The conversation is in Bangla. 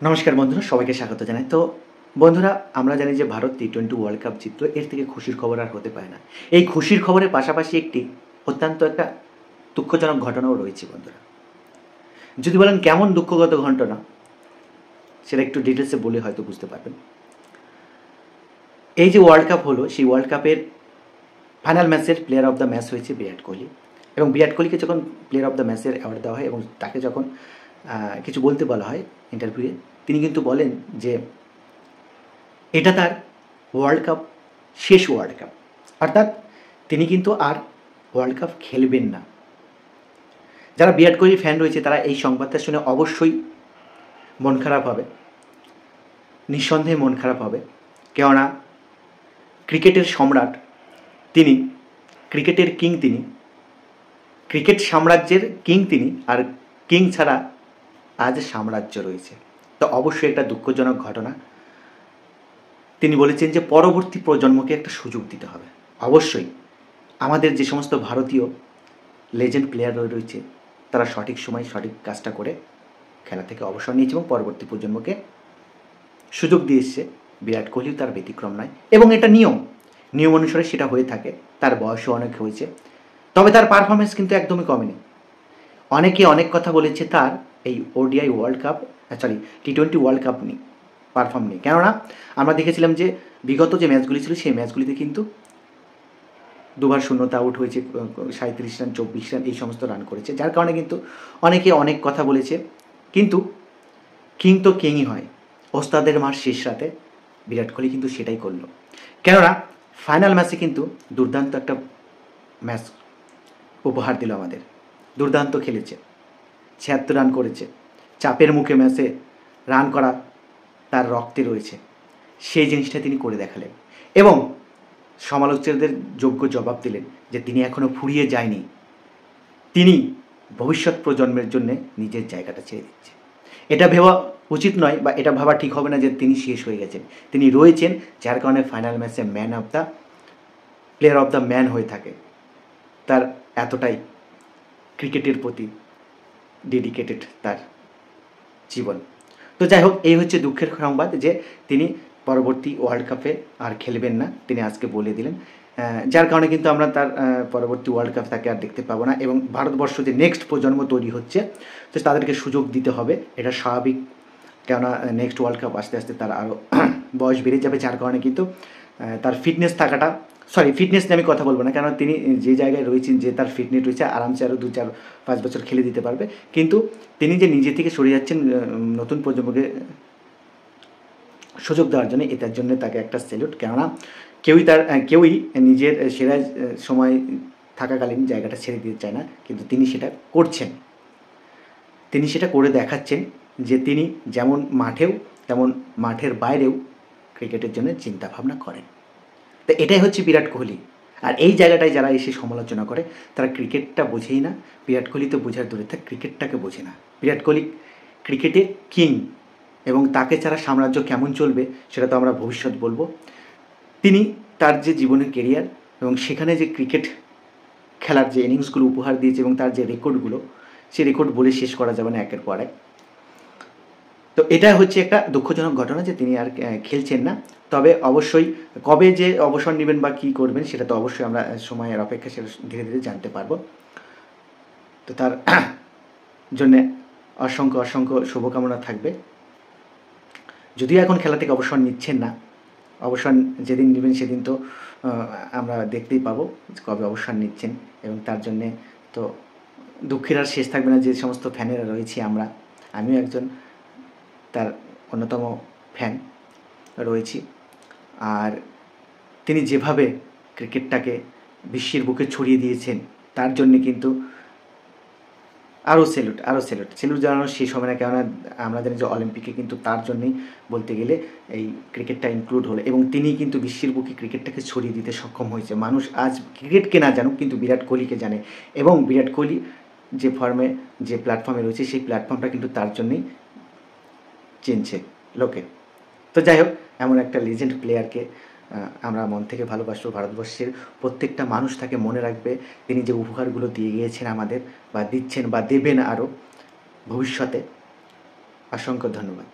নমস্কার বন্ধুরা, সবাইকে স্বাগত জানাই। তো বন্ধুরা, আমরা জানি যে ভারত টি-20 ওয়ার্ল্ড কাপ জিতল। এর থেকে খুশির খবর আর হতে পারে না। এই খুশির খবরের পাশাপাশি একটি অত্যন্ত একটা দুঃখজনক ঘটনাও রয়েছে বন্ধুরা। যদি বলেন কেমন দুঃখগত ঘটনা, সেটা একটু ডিটেলসে বলে হয়তো বুঝতে পারবেন। এই যে ওয়ার্ল্ড কাপ হলো, সেই ওয়ার্ল্ড কাপের ফাইনাল ম্যাচের প্লেয়ার অফ দ্য ম্যাচ হয়েছে বিরাট কোহলি। এবং বিরাট কোহলিকে যখন প্লেয়ার অফ দ্য ম্যাচের অ্যাওয়ার্ড দেওয়া হয় এবং তাকে যখন কিছু বলতে বলা হয় ইন্টারভিউয়ে, তিনি কিন্তু বলেন যে এটা তার ওয়ার্ল্ড কাপ, শেষ ওয়ার্ল্ড কাপ। অর্থাৎ তিনি কিন্তু আর ওয়ার্ল্ড কাপ খেলবেন না। যারা বিরাট কোহলি ফ্যান রয়েছে তারা এই সংবাদটা শুনে অবশ্যই মন খারাপ হবে, নিঃসন্দেহে মন খারাপ হবে। কেননা ক্রিকেটের সম্রাট তিনি, ক্রিকেটের কিং তিনি, ক্রিকেট সাম্রাজ্যের কিং তিনি, আর কিং ছাড়া আজ সাম্রাজ্য রয়েছে। তো অবশ্যই একটা দুঃখজনক ঘটনা। তিনি বলেছেন যে পরবর্তী প্রজন্মকে একটা সুযোগ দিতে হবে। অবশ্যই আমাদের যে সমস্ত ভারতীয় লেজেন্ড প্লেয়ার রয়েছে তারা সঠিক সময় সঠিক কাজটা করে খেলা থেকে অবসর নিয়েছে এবং পরবর্তী প্রজন্মকে সুযোগ দিয়ে এসছে। বিরাট কোহলিও তার ব্যতিক্রম নয় এবং এটা নিয়ম অনুসারে সেটা হয়ে থাকে। তার বয়সও অনেক হয়েছে, তবে তার পারফরমেন্স কিন্তু একদমই কমেনি। অনেকে অনেক কথা বলেছে তার এই ওডিআই ওয়ার্ল্ড কাপ, টি-20 ওয়ার্ল্ড কাপ নিয়ে পারফর্ম নেই। কেননা আমরা দেখেছিলাম যে বিগত যে ম্যাচগুলি ছিল সেই ম্যাচগুলিতে কিন্তু দুবার শূন্যতে আউট হয়েছে, 37 রান 24 রান এই সমস্ত রান করেছে, যার কারণে কিন্তু অনেকে অনেক কথা বলেছে। কিন্তু কিং তো কিংই হয়। ওস্তাদের মার শেষ রাতে বিরাট কোহলি কিন্তু সেটাই করলো। কেননা ফাইনাল ম্যাচে কিন্তু দুর্দান্ত একটা ম্যাচ উপহার দিল আমাদের। দুর্দান্ত খেলেছে, 76 রান করেছে। চাপের মুখে ম্যাচে রান করা তার রক্তে রয়েছে, সেই জিনিসটা তিনি করে দেখালেন এবং সমালোচকদের যোগ্য জবাব দিলেন যে তিনি এখনও ফুরিয়ে যায়নি, তিনি ভবিষ্যৎ প্রজন্মের জন্য নিজের জায়গাটা ছেড়ে দিচ্ছে। এটা ভাবা উচিত নয় বা এটা ভাবা ঠিক হবে না যে তিনি শেষ হয়ে গেছেন। তিনি রয়েছেন, যার কারণে ফাইনাল ম্যাচে man of the, player of the man হয়ে থাকে। তার এতটাই ক্রিকেটের প্রতি ডেডিকেটেড তার জীবন। তো যাই হোক, এই হচ্ছে দুঃখের সংবাদ যে তিনি পরবর্তী ওয়ার্ল্ড কাপে আর খেলবেন না, তিনি আজকে বলে দিলেন। যার কারণে কিন্তু আমরা তার পরবর্তী ওয়ার্ল্ড কাপ তাকে আর দেখতে পাবো না এবং ভারতবর্ষ যে নেক্সট প্রজন্ম তৈরি হচ্ছে তো তাদেরকে সুযোগ দিতে হবে, এটা স্বাভাবিক। কেননা নেক্সট ওয়ার্ল্ড কাপ আস্তে আস্তে তার আরও বয়স বেড়ে যাবে, যার কারণে কিন্তু তার ফিটনেস থাকাটা, ফিটনেস নিয়ে আমি কথা বলবো না, কারণ তিনি যে জায়গায় রয়েছেন, যে তার ফিটনেস রয়েছে, আরামসে আরও 2-4-5 বছর খেলে দিতে পারবে। কিন্তু তিনি যে নিজে থেকে সরে যাচ্ছেন নতুন প্রজন্মকে সুযোগ দেওয়ার জন্য, এটার জন্য তাকে একটা স্যালুট। কেননা কেউই নিজের সেরা সময় থাকাকালীন জায়গাটা ছেড়ে দিতে চায় না, কিন্তু তিনি সেটা করছেন। তিনি সেটা করে দেখাচ্ছেন যে তিনি যেমন মাঠেও তেমন মাঠের বাইরেও ক্রিকেটের জন্য চিন্তাভাবনা করেন। তো এটাই হচ্ছে বিরাট কোহলি। আর এই জায়গাটায় যারা এসে সমালোচনা করে তারা ক্রিকেটটা বোঝেই না। বিরাট কোহলি তো বোঝার দূরে থাক, ক্রিকেটটাকে বোঝে না। বিরাট কোহলি ক্রিকেটের কিং এবং তাকে ছাড়া সাম্রাজ্য কেমন চলবে সেটা তো আমরা ভবিষ্যৎ বলবো। তিনি তার যে জীবনের কেরিয়ার এবং সেখানে যে ক্রিকেট খেলার যে ইনিংসগুলো উপহার দিয়েছে এবং তার যে রেকর্ডগুলো, সেই রেকর্ড বলে শেষ করা যাবে না একের পর এক। তো এটা হচ্ছে একটা দুঃখজনক ঘটনা যে তিনি আর খেলছেন না। তবে অবশ্যই কবে যে অবসর নেবেন বা কী করবেন সেটা তো অবশ্যই আমরা সময়ের অপেক্ষা সেটা ধীরে ধীরে জানতে পারবো। তো তার জন্যে অসংখ্য অসংখ্য শুভকামনা থাকবে। যদিও এখন খেলা থেকে অবসর নিচ্ছেন না, অবসর যেদিন নেবেন সেদিন তো আমরা দেখতেই পাবো কবে অবসর নিচ্ছেন। এবং তার জন্যে তো দুঃখের আর শেষ থাকবে না। যে সমস্ত ফ্যানেরা রয়েছি আমরা, আমিও একজন তার অন্যতম ফ্যান রয়েছি। আর তিনি যেভাবে ক্রিকেটটাকে বিশ্বের বুকে ছড়িয়ে দিয়েছেন তার জন্যে কিন্তু আরও স্যালুট জানানো শেষ হবে না। কেননা আমরা জানি যে অলিম্পিকে কিন্তু তার জন্যই বলতে গেলে এই ক্রিকেটটা ইনক্লুড হলো এবং তিনি কিন্তু বিশ্বের বুকে ক্রিকেটটাকে ছড়িয়ে দিতে সক্ষম হয়েছে। মানুষ আজ ক্রিকেটকে না জানুক কিন্তু বিরাট কোহলিকে জানে এবং বিরাট কোহলি যে ফর্মে, যে প্ল্যাটফর্মে রয়েছে সেই প্ল্যাটফর্মটা কিন্তু তার জন্যই চিনছে লোকে। তো যাই হোক, এমন একটা লিজেন্ড প্লেয়ারকে আমরা মন থেকে ভালোবাসবো। ভারতবর্ষের প্রত্যেকটা মানুষ তাকে মনে রাখবে। তিনি যে উপহারগুলো দিয়ে গিয়েছেন আমাদের, বা দিচ্ছেন বা দেবেন আরও ভবিষ্যতে। অসংখ্য ধন্যবাদ।